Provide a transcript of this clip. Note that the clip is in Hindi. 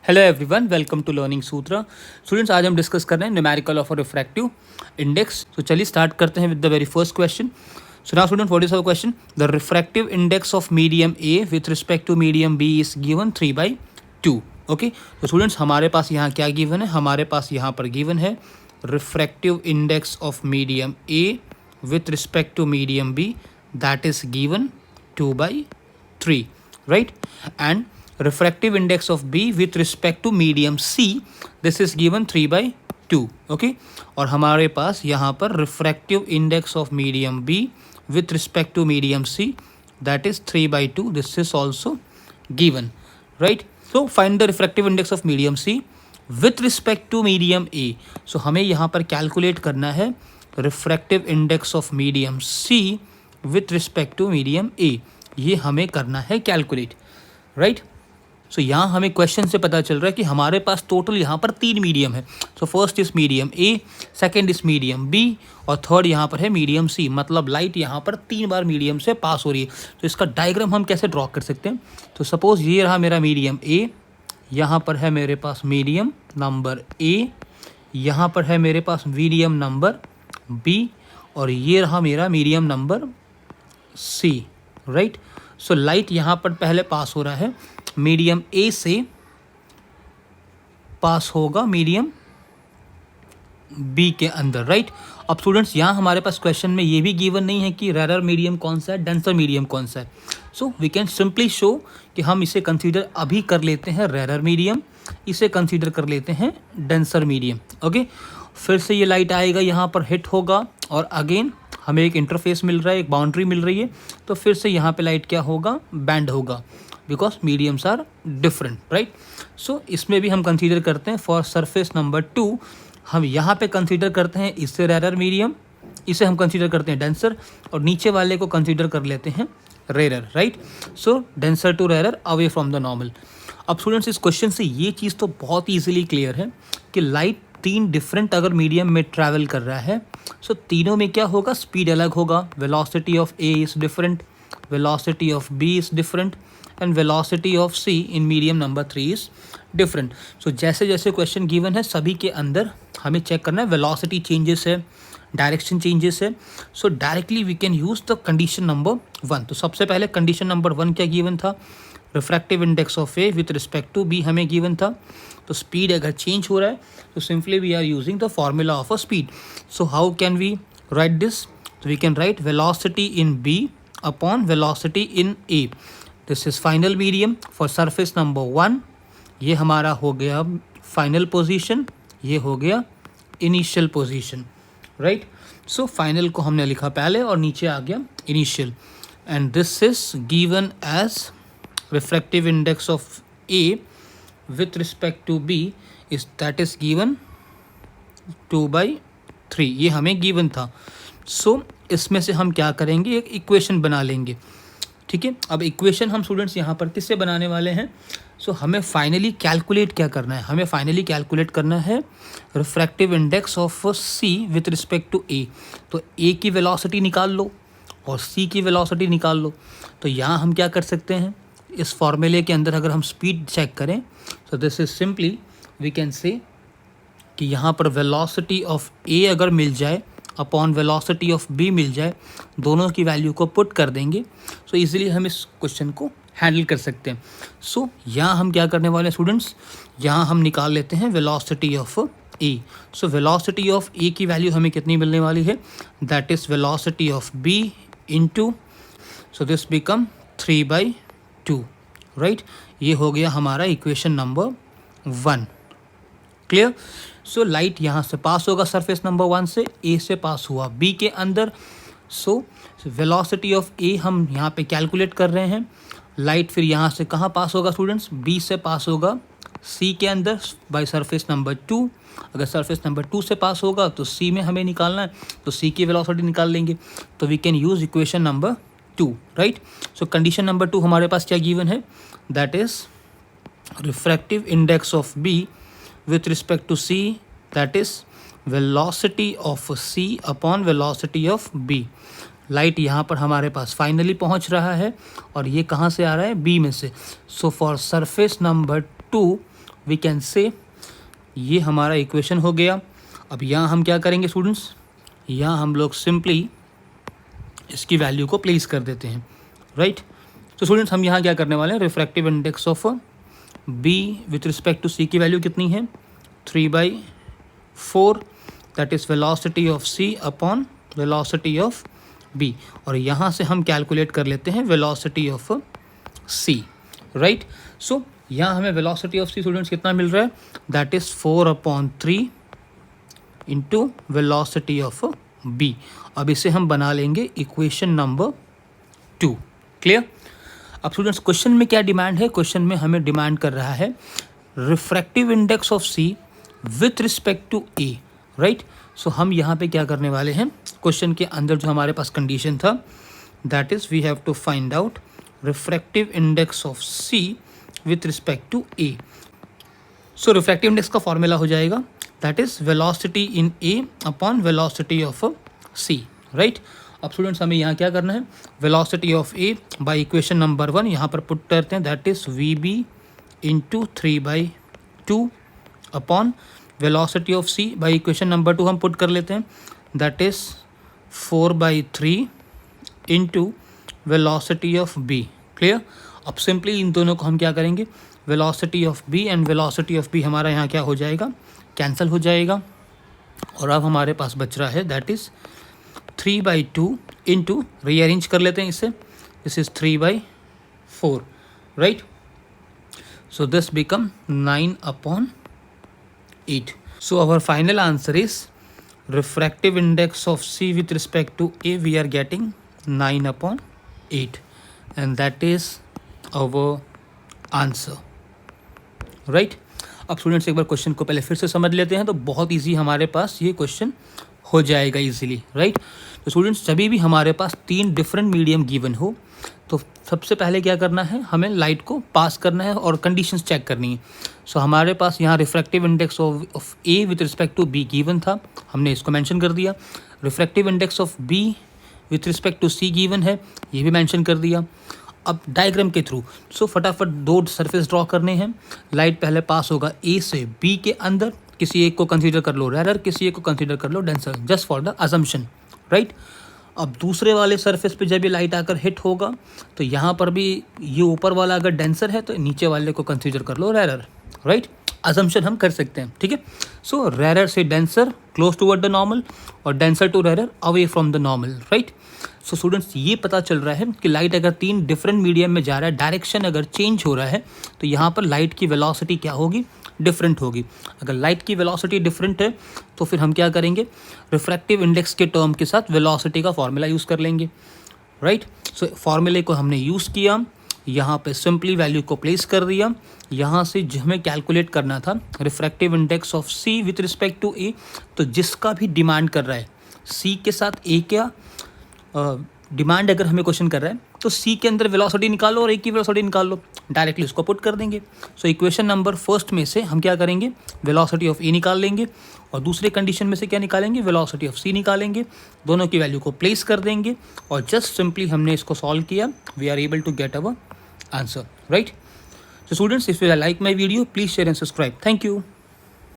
Hello everyone, welcome to learning Sutra. Students, आज हम डिस्कस कर रहे हैं numerical of a refractive index. तो चलिए स्टार्ट करते हैं with the very first question. So now student, what is our question? The refractive index of medium A with respect to medium B is given 3/2। Okay, तो स्टूडेंट्स हमारे पास यहाँ क्या गिवन है? हमारे पास यहाँ पर गिवन है refractive index of medium A with respect to medium B, that is given 2/3, right? And refractive index of B with respect to medium C, this is given 3/2. okay, और हमारे पास यहाँ पर refractive index of medium B with respect to medium C, that is 3/2. this is also given, right? So find the refractive index of medium C with respect to medium A. so हमें यहाँ पर calculate करना है refractive index of medium C with respect to medium A. ये हमें करना है कैलकुलेट, राइट? सो यहाँ हमें क्वेश्चन से पता चल रहा है कि हमारे पास टोटल यहाँ पर 3 मीडियम है। So first is medium A, second is medium B और थर्ड यहाँ पर है मीडियम सी। मतलब लाइट यहाँ पर 3 बार मीडियम से पास हो रही है। तो इसका डायग्राम हम कैसे ड्रॉ कर सकते हैं? तो सपोज ये रहा मेरा मीडियम ए, यहाँ पर है मेरे पास मीडियम नंबर ए, यहाँ पर है मेरे पास मीडियम नंबर बी और ये रहा मेरा medium number C, right? So light यहाँ पर पहले पास हो रहा है, मीडियम ए से पास होगा मीडियम बी के अंदर, राइट? अब स्टूडेंट्स यहाँ हमारे पास क्वेश्चन में ये भी गिवन नहीं है कि रेरर मीडियम कौन सा है, डेंसर मीडियम कौन सा है। So we can simply show कि हम इसे कंसीडर अभी कर लेते हैं रेरर मीडियम, इसे कंसीडर कर लेते हैं डेंसर मीडियम। ओके, फिर से ये लाइट आएगा, यहाँ पर हिट होगा और अगेन हमें एक इंटरफेस मिल रहा है, एक बाउंड्री मिल रही है। तो फिर से यहाँ पे लाइट क्या होगा? बैंड होगा, because mediums are different, right? So इसमें भी हम कंसीडर करते हैं फॉर सरफेस नंबर 2, हम यहाँ पे कंसीडर करते हैं इससे रेरर मीडियम, इसे हम कंसीडर करते हैं डेंसर और नीचे वाले को कंसीडर कर लेते हैं rarer, right? So denser to rarer away from the normal. अब स्टूडेंट्स इस क्वेश्चन से ये चीज़ तो बहुत ईजिली क्लियर है कि लाइट 3 डिफरेंट अगर मीडियम में ट्रैवल कर रहा है, सो तीनों में क्या होगा? स्पीड अलग होगा। Velocity of A is different, velocity of B is different and velocity of C in medium number 3 is different. So जैसे जैसे क्वेश्चन गिवन है सभी के अंदर हमें चेक करना है वेलोसिटी चेंजेस है, डायरेक्शन चेंजेस है। So directly we can use the condition number 1। तो सबसे पहले कंडीशन नंबर 1 क्या गिवन था? Refractive index of A with respect to B हमें गिवन था। तो स्पीड अगर चेंज हो रहा है तो simply we are using the formula of a speed. So how can we write this? तो we can write velocity in B upon velocity in A. This is final medium for surface number 1। ये हमारा हो गया फाइनल पोजीशन, ये हो गया initial position, right? So final को हमने लिखा पहले और नीचे आ गया initial, and this is given as refractive index of A with respect to B is that is given 2/3। ये हमें गिवन था। सो इसमें से हम क्या करेंगे? एक इक्वेशन बना लेंगे, ठीक है? अब इक्वेशन हम स्टूडेंट्स यहाँ पर किससे बनाने वाले हैं? सो हमें फाइनली कैलकुलेट क्या करना है? हमें फाइनली कैलकुलेट करना है refractive index of C with respect to A। तो A की वेलोसिटी निकाल लो और C की वेलोसिटी निकाल लो। तो यहाँ हम क्या कर सकते हैं? इस फॉर्मूले के अंदर अगर हम स्पीड चेक करें, so this is simply we can say कि यहाँ पर वेलोसिटी ऑफ ए अगर मिल जाए अपॉन वेलोसिटी ऑफ बी मिल जाए, दोनों की वैल्यू को पुट कर देंगे, सो इजीली हम इस क्वेश्चन को हैंडल कर सकते हैं। सो यहाँ हम क्या करने वाले हैं स्टूडेंट्स? यहाँ हम निकाल लेते हैं velocity of A. So velocity of A की वैल्यू हमें कितनी मिलने वाली है? That is velocity of B into, so this become 3/2, right? ये हो गया हमारा equation number 1। Clear? So light यहाँ से पास होगा सरफेस नंबर 1 से, ए से पास हुआ बी के अंदर। सो वेलोसिटी ऑफ ए हम यहाँ पे कैलकुलेट कर रहे हैं। लाइट फिर यहाँ से कहाँ पास होगा स्टूडेंट्स? बी से पास होगा सी के अंदर बाय सरफेस नंबर 2। अगर सरफेस नंबर 2 से पास होगा तो सी में हमें निकालना है, तो सी की वेलोसिटी निकाल लेंगे। तो we can use equation number 2, right? So condition number 2 हमारे पास क्या गिवन है? That is refractive index of B with respect to C, that is velocity of C upon velocity of B. Light यहाँ पर हमारे पास फाइनली पहुँच रहा है और ये कहाँ से आ रहा है? बी में से। So for surface number 2 we can say ये हमारा इक्वेशन हो गया। अब यहाँ हम क्या करेंगे स्टूडेंट्स, यहाँ हम लोग सिंपली इसकी वैल्यू को प्लेस कर देते हैं, राइट। तो स्टूडेंट्स हम यहाँ क्या करने वाले हैं, refractive index of B with respect to C की वैल्यू कितनी है 3/4, that is velocity of C upon velocity of B, और यहाँ से हम कैलकुलेट कर लेते हैं velocity of C, right. So यहाँ हमें वेलोसिटी ऑफ सी स्टूडेंट्स कितना मिल रहा है, that is 4/3 into velocity of B. अब इसे हम बना लेंगे इक्वेशन नंबर 2, क्लियर। अब स्टूडेंट्स क्वेश्चन में क्या डिमांड है, क्वेश्चन में हमें डिमांड कर रहा है refractive index of C with respect to A, right. So हम यहाँ पे क्या करने वाले हैं, क्वेश्चन के अंदर जो हमारे पास कंडीशन था that is we have to find out refractive index of C with respect to A. So refractive index का फॉर्मूला हो जाएगा that is velocity in A upon velocity of C, right. अब स्टूडेंट्स हमें यहाँ क्या करना है, velocity of A by equation number 1 यहाँ पर पुट करते हैं that is V B into 3/2 upon velocity of C by equation number 2 हम पुट कर लेते हैं that is 4/3 into velocity of B, clear. अब सिंपली इन दोनों को हम क्या करेंगे, velocity of B and velocity of B हमारा यहाँ क्या हो जाएगा, कैंसिल हो जाएगा, और अब हमारे पास बच रहा है दैट इज़ 3/2 इंटू, रीअरेंज कर लेते हैं इसे, this is 3/4, right. So this become 9/8. So our final answer is refractive index of C with respect to A, we are getting 9/8, and that is our answer, right. अब स्टूडेंट्स एक बार क्वेश्चन को पहले फिर से समझ लेते हैं तो बहुत इजी हमारे पास ये क्वेश्चन हो जाएगा इजीली, राइट। तो स्टूडेंट्स जब भी हमारे पास 3 डिफरेंट मीडियम गिवन हो तो सबसे पहले क्या करना है, हमें लाइट को पास करना है और कंडीशंस चेक करनी है। सो हमारे पास यहाँ refractive index of A with respect to B given था, हमने इसको मेंशन कर दिया। Refractive index of B with respect to C given है, ये भी मेंशन कर दिया। अब डायग्राम के थ्रू फटाफट 2 सरफेस ड्रॉ करने हैं। लाइट पहले पास होगा ए से बी के अंदर, किसी एक को कंसीडर कर लो रैरर, किसी एक को कंसीडर कर लो denser, just for the assumption, right. अब दूसरे वाले सरफेस पे जब ये लाइट आकर हिट होगा तो यहाँ पर भी ये ऊपर वाला अगर डेंसर है तो नीचे वाले को कंसीडर कर लो रैरर, राइट। अजम्पशन हम कर सकते हैं, ठीक है। सो रैरर से denser close toward the normal और denser to rarer away from the normal, right. So students ये पता चल रहा है कि लाइट अगर 3 डिफरेंट मीडियम में जा रहा है, डायरेक्शन अगर चेंज हो रहा है तो यहाँ पर लाइट की वेलोसिटी क्या होगी, डिफरेंट होगी। अगर लाइट की वेलोसिटी डिफरेंट है तो फिर हम क्या करेंगे, रिफ्रैक्टिव इंडेक्स के टर्म के साथ वेलोसिटी का फॉर्मूला यूज़ कर लेंगे, राइट। सो फॉर्मूले को हमने यूज़ किया, यहाँ पे सिंपली वैल्यू को प्लेस कर दिया। यहाँ से जो हमें कैलकुलेट करना था refractive index of C with respect to A, तो जिसका भी डिमांड कर रहा है सी के साथ ए क्या डिमांड अगर हमें क्वेश्चन कर रहा है तो सी के अंदर वेलोसिटी निकालो और ए की वेलोसिटी निकाल लो, डायरेक्टली उसको पुट कर देंगे। सो इक्वेशन नंबर फर्स्ट में से हम क्या करेंगे, वेलोसिटी ऑफ ए निकाल लेंगे और दूसरे कंडीशन में से क्या निकालेंगे, वेलोसिटी ऑफ सी निकालेंगे, दोनों की वैल्यू को प्लेस कर देंगे और जस्ट सिंपली हमने इसको सॉल्व किया, we are able to get our answer, right. So students, if you like my video, please share and subscribe. Thank you.